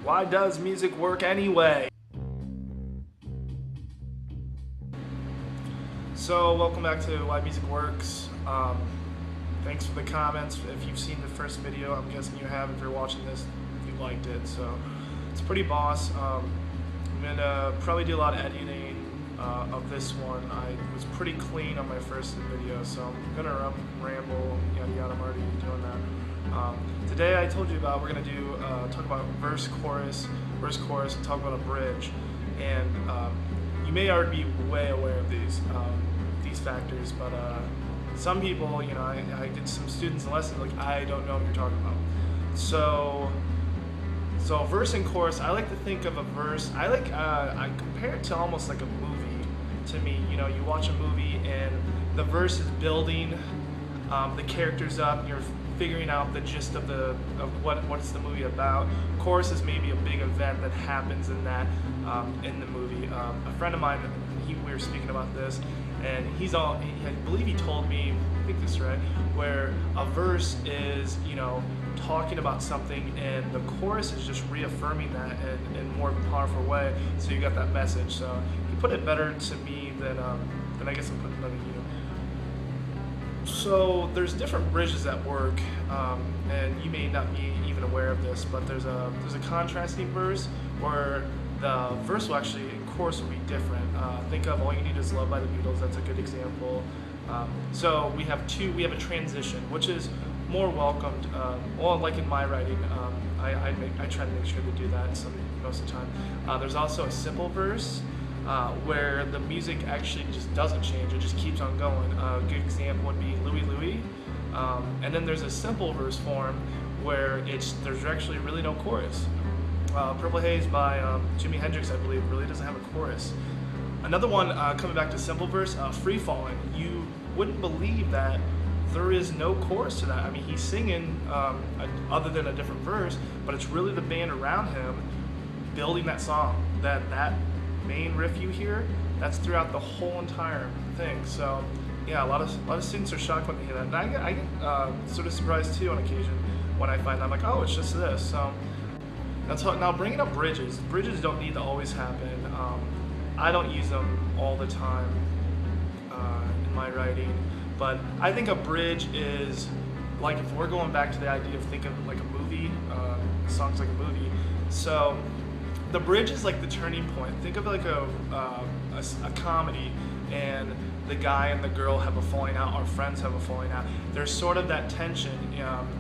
Why does music work anyway? So welcome back to Why Music Works. Thanks for the comments. If you've seen the first video, I'm guessing you have. If you're watching this, you liked it. So it's pretty boss. I'm gonna probably do a lot of editing of this one. I was pretty clean on my first video, so I'm gonna ramble, yada yada. I'm already doing that. Today I told you about, we're gonna do talk about verse chorus, and talk about a bridge. And you may already be way aware of these factors, but some people, you know, I did some students in lessons, like, I don't know what you're talking about. So verse and chorus, I like to think of a verse, I compare it to almost like a movie to me. You know, you watch a movie and the verse is building the characters up, you're figuring out the gist of what's the movie about. Chorus is maybe a big event that happens in that in the movie. A friend of mine, we were speaking about this, and I believe he told me, I think this is right, where a verse is, you know, talking about something, and the chorus is just reaffirming that in more of a powerful way. So you got that message. So he put it better to me than I guess I'm putting it better to you. So there's different bridges at work, and you may not be even aware of this, but there's a contrasting verse where the verse will actually, in chorus, will be different. Think of All You Need Is Love by the Beatles. That's a good example. So we have a transition, which is more welcomed. Well, like in my writing, I try to make sure to do that most of the time. There's also a simple verse, where the music actually just doesn't change, it just keeps on going. A good example would be Louie Louie. And then there's a simple verse form where there's actually really no chorus. Purple Haze by Jimi Hendrix, I believe, really doesn't have a chorus. Another one, coming back to simple verse, Free Fallin'. You wouldn't believe that there is no chorus to that. I mean, he's singing other than a different verse, but it's really the band around him building that song. That main riff you hear, that's throughout the whole entire thing. So yeah, a lot of students are shocked when they hear that, and I get sort of surprised too on occasion when I find that. I'm like, oh, it's just this. So now bringing up bridges don't need to always happen. I don't use them all the time in my writing, but I think a bridge is, like, if we're going back to the idea of thinking of like a movie, a song's like a movie. So the bridge is like the turning point. Think of it like a comedy, and the guy and the girl have a falling out, or friends have a falling out. There's sort of that tension,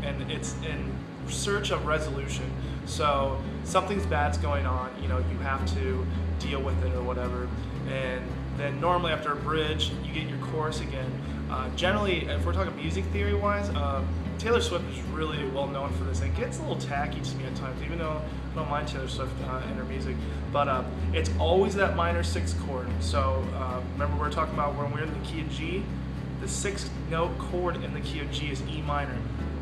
and it's in search of resolution. So something's bad's going on, you know, you have to deal with it or whatever. And then normally after a bridge, you get your chorus again. Generally, if we're talking music theory wise, Taylor Swift is really well known for this. It gets a little tacky to me at times, even though I don't mind Taylor Swift in her music. But it's always that minor sixth chord. So remember, we were talking about when we're in the key of G, the sixth note chord in the key of G is E minor.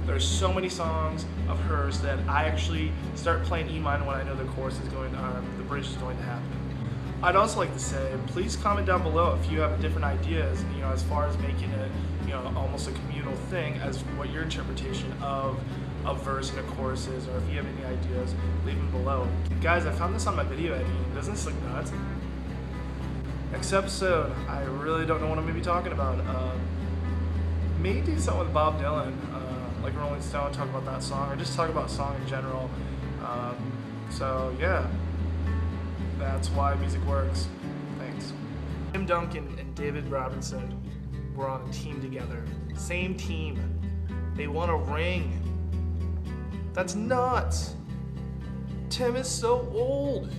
There's so many songs of hers that I actually start playing E minor when I know the chorus is going, the bridge is going to happen. I'd also like to say, please comment down below if you have different ideas, you know, as far as making it, you know, almost a communal thing, as what your interpretation of a verse and a chorus is, or if you have any ideas, leave them below. Guys, I found this on my video editing. Doesn't this look nuts? Next episode, I really don't know what I'm going to be talking about. Maybe do something with Bob Dylan, like Rolling Stone, talk about that song, or just talk about a song in general. So yeah, that's why music works. Thanks. Tim Duncan and David Robinson were on a team together. Same team. They won a ring. That's nuts. Tim is so old.